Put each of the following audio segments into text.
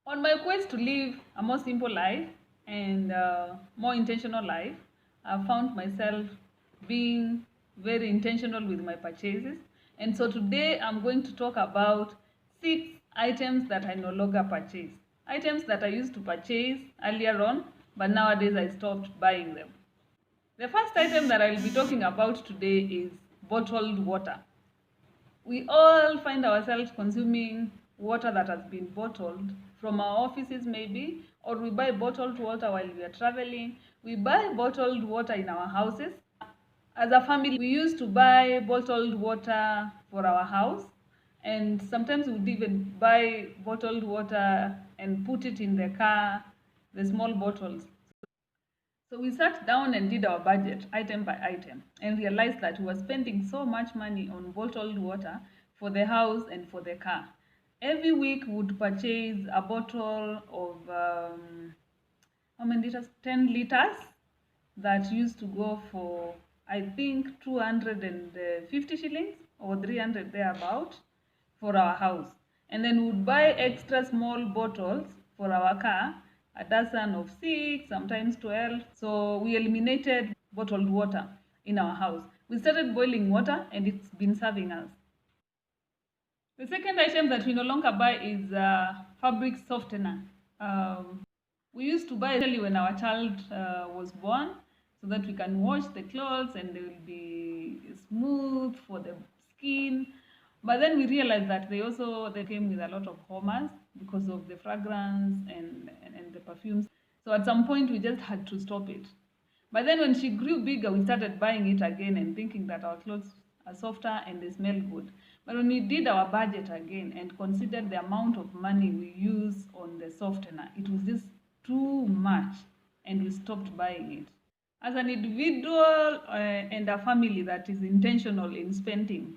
On my quest to live a more simple life and more intentional life, I found myself being very intentional with my purchases. And so today I'm going to talk about 6 items that I no longer purchase. Items that I used to purchase earlier on, but nowadays I stopped buying them. The first item that I will be talking about today is bottled water. We all find ourselves consuming water that has been bottled from our offices maybe, or we buy bottled water while we are traveling. We buy bottled water in our houses. As a family, we used to buy bottled water for our house, and sometimes we would even buy bottled water and put it in the car, the small bottles. So we sat down and did our budget item by item and realized that we were spending so much money on bottled water for the house and for the car. Every week we would purchase a bottle of how many liters? 10 liters that used to go for, I think, 250 shillings or 300 thereabout for our house. And then we would buy extra small bottles for our car, a dozen of 6, sometimes 12. So we eliminated bottled water in our house. We started boiling water and it's been serving us. The second item that we no longer buy is fabric softener. We used to buy especially when our child was born, so that we can wash the clothes and they will be smooth for the skin. But then we realized that they came with a lot of hormones because of the fragrance and the perfumes. So at some point we just had to stop it. But then when she grew bigger, we started buying it again and thinking that our clothes are softer and they smell good. But when we did our budget again and considered the amount of money we use on the softener, it was just too much and we stopped buying it. As an individual and a family that is intentional in spending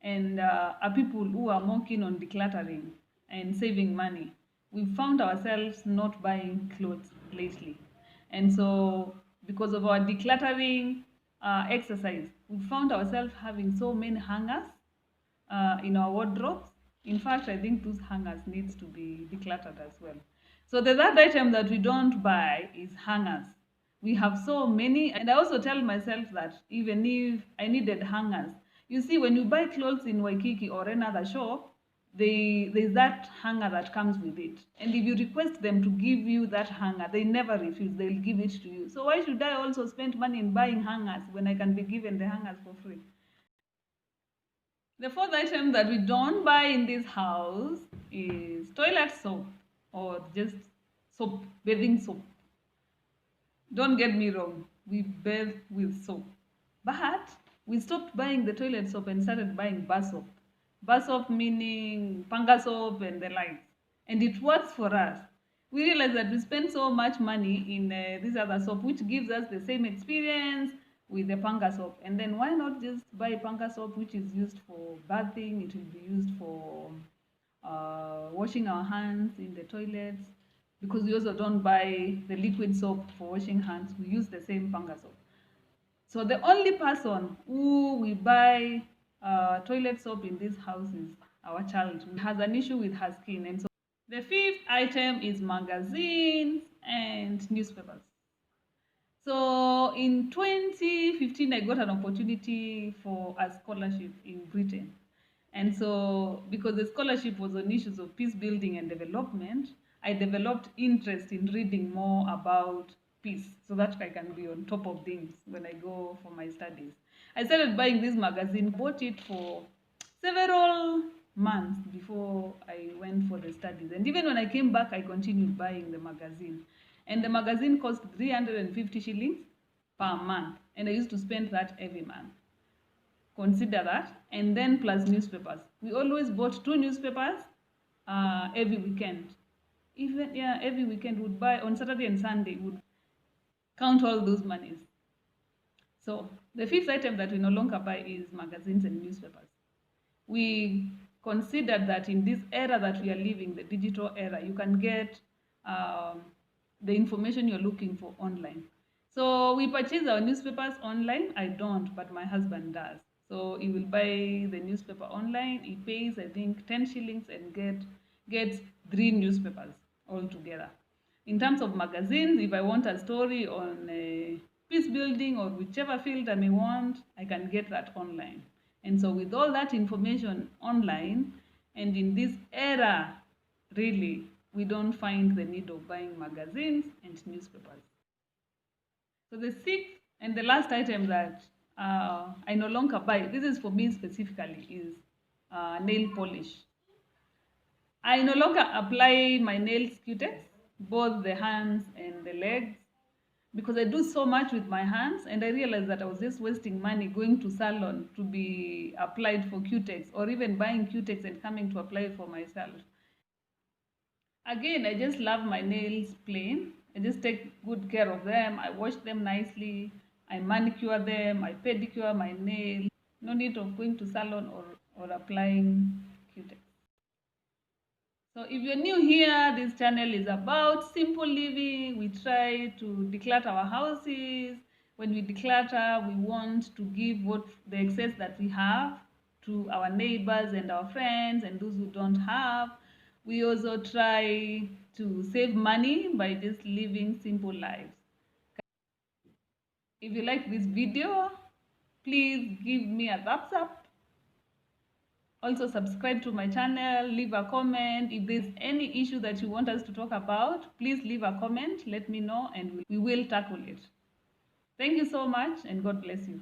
and are people who are more keen on decluttering and saving money, we found ourselves not buying clothes lately. And so, because of our decluttering exercise, we found ourselves having so many hangers in our wardrobes. In fact, I think those hangers needs to be decluttered as well. So the third item that we don't buy is hangers. We have so many, and I also tell myself that even if I needed hangers, you see, when you buy clothes in Waikiki or another shop, there's that hanger that comes with it. And if you request them to give you that hanger, they never refuse, they'll give it to you. So why should I also spend money in buying hangers when I can be given the hangers for free? The fourth item that we don't buy in this house is toilet soap or just soap, bathing soap. Don't get me wrong, we bathe with soap. But we stopped buying the toilet soap and started buying bar soap. Bar soap meaning panga soap and the likes. And it works for us. We realize that we spend so much money in this other soap, which gives us the same experience with the panga soap. And then why not just buy panga soap, which is used for bathing? It will be used for washing our hands in the toilets, because we also don't buy the liquid soap for washing hands. We use the same panga soap. So the only person who we buy toilet soap in this house is our child, who has an issue with her skin. And so the fifth item is magazines and newspapers. So in 2015, I got an opportunity for a scholarship in Britain. And so, because the scholarship was on issues of peace building and development, I developed interest in reading more about peace so that I can be on top of things when I go for my studies. I started buying this magazine, bought it for several months before I went for the studies. And even when I came back, I continued buying the magazine. And the magazine cost 350 shillings per month. And I used to spend that every month. Consider that. And then plus newspapers. We always bought 2 newspapers every weekend. Even, yeah, every weekend would buy on Saturday and Sunday, would count all those monies. So the fifth item that we no longer buy is magazines and newspapers. We considered that in this era that we are living, the digital era, you can get the information you're looking for online. So we purchase our newspapers online. I don't, but my husband does. So he will buy the newspaper online. He pays, I think, 10 shillings and gets 3 newspapers altogether. In terms of magazines, if I want a story on peace building or whichever field I may want, I can get that online. And so with all that information online, and in this era, really, we don't find the need of buying magazines and newspapers. So the sixth and the last item that I no longer buy, this is for me specifically, is nail polish. I no longer apply my nails Q-Tex, both the hands and the legs, because I do so much with my hands, and I realized that I was just wasting money going to salon to be applied for Q-Tex, or even buying Q-Tex and coming to apply for myself. Again, I just love my nails plain. I just take good care of them. I wash them nicely. I manicure them. I pedicure my nails. No need of going to salon or applying Q-Tex. So if you're new here, this channel is about simple living. We try to declutter our houses. When we declutter, we want to give what the excess that we have to our neighbors and our friends and those who don't have. We also try to save money by just living simple lives. If you like this video, please give me a thumbs up. Also subscribe to my channel, leave a comment. If there's any issue that you want us to talk about, please leave a comment, let me know, and we will tackle it. Thank you so much, and God bless you.